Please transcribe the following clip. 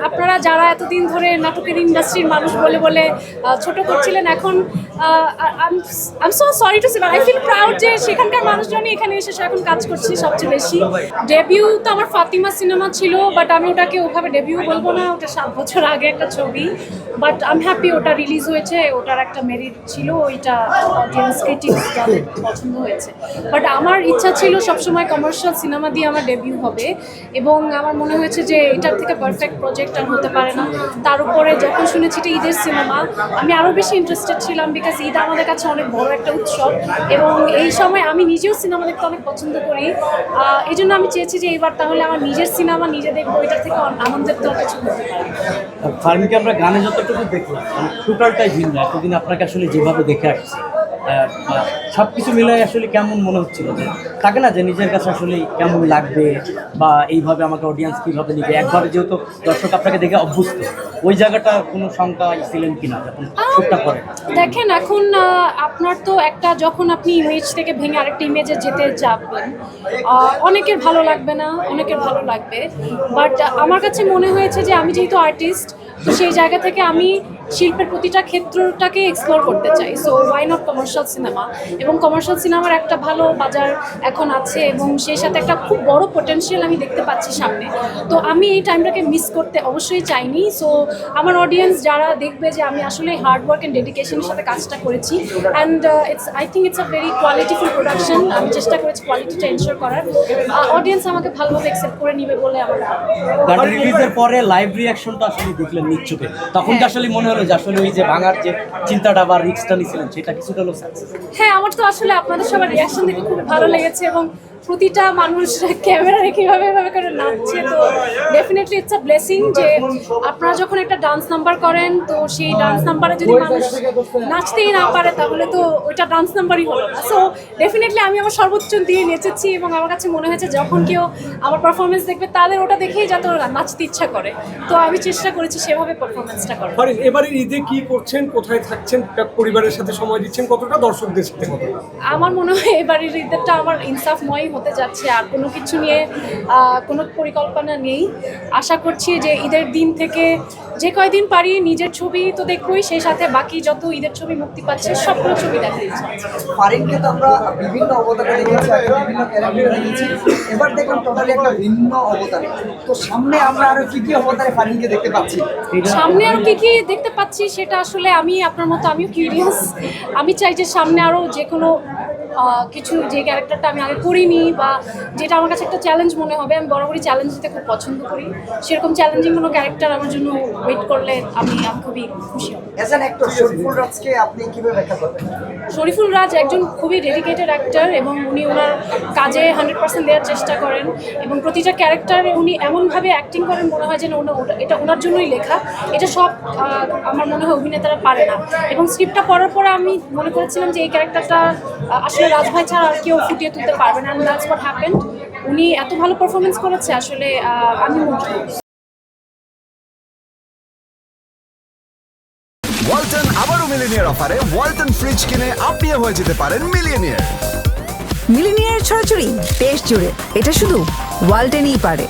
আপনারা যারা এতদিন ধরে নাটকের ইন্ডাস্ট্রির মানুষ বলে বলে ছোট করছিলেন, এখন I am so sorry to say, but I feel proud যে সেখানকার মানুষজনই এখানে এসে এখন কাজ করছি সবচেয়ে বেশি। ডেবিউ তো আমার ফাতিমা সিনেমা ছিল, বাট আমি ওটাকে ওভাবে ডেবিউ বলবো না, ওটা 7 বছর আগে একটা ছবি। বাট আই এম হ্যাপি ওটা রিলিজ হয়েছে, ওটার একটা মেরিট ছিল, ওইটা অডিয়েন্স ক্রিটিক্স যাদের পছন্দ হয়েছে। বাট আমার ইচ্ছা ছিল সবসময় কমার্শিয়াল সিনেমা দিয়ে আমার ডেবিউ হবে, এবং আমার মনে হয়েছে যে এটার থেকে পারফেক্ট প্রজেক্ট আর হতে পারে না। তার উপরে যখন শুনেছি এটা ঈদের সিনেমা, আমি আরও বেশি ইন্টারেস্টেড ছিলাম, বিকজ ঈদ আমাদের কাছে অনেক বড় একটা উৎসব, এবং এই সময় আমি নিজেও সিনেমা দেখতে অনেক পছন্দ করি। এই জন্য আমি চেয়েছি যে এইবার তাহলে আমার নিজের সিনেমা নিজে দেখবো, এটার থেকে আনন্দের তো কিছু হতে পারে। ফার্মিকে আমরা গানে যতটুকু দেখলাম টোটালটাই ভিন্ন। এতদিন আপনাকে আসলে যেভাবে দেখে আসছি সব কিছু মিলাই আসলে কেমন মনে হচ্ছিল, যে থাকে না যে নিজের কাছে আসলে কেমন লাগবে বা এইভাবে আমাকে অডিয়েন্স কীভাবে নিবে, একভাবে যেহেতু দর্শক আপনাকে দেখে অভ্যস্ত, ওই জায়গাটা কোনো শঙ্কা ছিলেন কিনা যখন শুটটা করেন? দেখেন, এখন আপনার তো একটা, যখন আপনি ইমেজ থেকে ভেঙে আরেকটা ইমেজে যেতে যাবেন, অনেকের ভালো লাগবে না, অনেকের ভালো লাগবে। বাট আমার কাছে মনে হয়েছে যে আমি যেহেতু আর্টিস্ট, তো সেই জায়গা থেকে আমি শিল্পের প্রতিটা ক্ষেত্রটাকে এক্সপ্লোর করতে চাই। So why not commercial cinema, এবং কমার্শিয়াল সিনেমার একটা ভালো বাজার এখন আছে, এবং সেই সাথে একটা খুব বড় পোটেনশিয়াল আমি দেখতে পাচ্ছি সামনে। তো আমি এই টাইমটাকে মিস করতে অবশ্যই চাইনি। সো আমার অডিয়েন্স যারা দেখবে যে আমি আসলে হার্ড ওয়ার্ক অ্যান্ড ডেডিকেশনের সাথে কাজটা করেছি, and I think it's a very qualityful production. আমি চেষ্টা করেছি কোয়ালিটিটা এনশোর করার, অডিয়েন্স আমাকে ভালোভাবে অ্যাকসেপ্ট করে নিবে বলে আমার গান রিলিজের পরে লাইভ রিঅ্যাকশনটা আসলে দেখলেন নিচ্ছুকে, তখন কি আসলে মনে হলো যে আসলে ওই যে ভাঙার যে চিন্তাটা বা রিস্কটা নিয়েছিলেন সেটা কিছুটা হলো সাকসেস? হ্যাঁ, আমার তো আসলে আপনাদের সবার রিয়াকশন দেখে খুব ভালো লেগেছে, এবং প্রতিটা মানুষ ক্যামেরা রেখে এভাবে করে নাচছে। তো ডেফিনেটলি ইটস আ ব্লেসিং যে আপনারা যখন একটা ডান্স নাম্বার করেন, তো সেই ডান্স নাম্বারে যদি মানুষ নাচতেই না পারে, তাহলে তো ওইটা ডান্স নাম্বারই হলো না। সো ডেফিনেটলি আমি আমার সর্বোচ্চ দিয়ে নেচেছি, এবং আমার কাছে মনে হয়েছে যখন কেউ আমার পারফরমেন্স দেখবে তাদের ওটা দেখেই যাতে ওরা নাচতে ইচ্ছা করে। তো আমি চেষ্টা করেছি সেভাবে পারফরমেন্সটা করার। এবারে ঈদে কি করছেন, কোথায় থাকছেন, পরিবারের সাথে সময় দিচ্ছেন কতটা, দর্শকদের সাথে কতটা? আমার মনে হয় এবারের ঈদটা আমার ইনসাফময় হতে যাচ্ছে, আর কোনো কিছু নিয়ে কোনো পরিকল্পনা নেই। আশা করছি যে ঈদের দিন থেকে যে কয়দিন পারি নিজের ছবি তো দেখবই, সেই সাথে বাকি যত ঈদের ছবি মুক্তি পাচ্ছে সবগুলো ছবি দেখার ইচ্ছা আছে। ফারিনকে তো আমরা বিভিন্ন অবতারে দেখেছি, বিভিন্ন ক্যারেক্টারে দেখেছি, এবার দেখলাম টোটালি একটা ভিন্ন অবতারে। তো সামনে আমরা আরো কি কি অবতারে ফারিনকে দেখতে পাচ্ছি? সামনে আরো কি কি দেখতে পাচ্ছি সেটা আসলে আমি আপনার মতো আমিও কিউরিয়াস। আমি চাই যে সামনে আরো যে কোনো কিছু, যে ক্যারেক্টারটা আমি আগে করিনি বা যেটা আমার কাছে একটা চ্যালেঞ্জ মনে হবে, আমি বরাবরই চ্যালেঞ্জ দিতে খুব পছন্দ করি, সেরকম চ্যালেঞ্জিং কোনো ক্যারেক্টার আমার জন্য ওয়েট করলে আমি খুবই খুশি হব। অ্যাজ অ্যান অ্যাক্টর শরীফুল রাজকে আপনি কিভাবে ব্যাখ্যা করবেন? শরীফুল রাজ একজন খুবই ডেডিকেটেড অ্যাক্টর, এবং উনি ওনার কাজে 100% দেওয়ার চেষ্টা করেন, এবং প্রতিটা ক্যারেক্টারে উনি এমনভাবে অ্যাক্টিং করেন মনে হয় যেন এটা ওনার জন্যই লেখা। এটা সব আমার মনে হয় অভিনেতারা পারে না, এবং স্ক্রিপ্টটা পড়ার পরে আমি মনে করেছিলাম যে এই ক্যারেক্টারটা আসলে রাজভাই ছাড়া আর কেউ ফুটিয়ে তুলতে পারবে না, অ্যান্ড দ্যাটস হোয়াট হ্যাপেন্ড। উনি এত ভালো পারফরমেন্স করেছে, আসলে আমি মুগ্ধ। ওয়ালটন আবারও মিলিনিয়ার অফারে ওয়ালটন ফ্রিজ কিনে আপনিও হয়ে যেতে পারেন মিলিয়নিয়ার। মিলিনিয়ার ছড়াছড়ি দেশ জুড়ে, এটা শুধু ওয়ালটেনই পারে।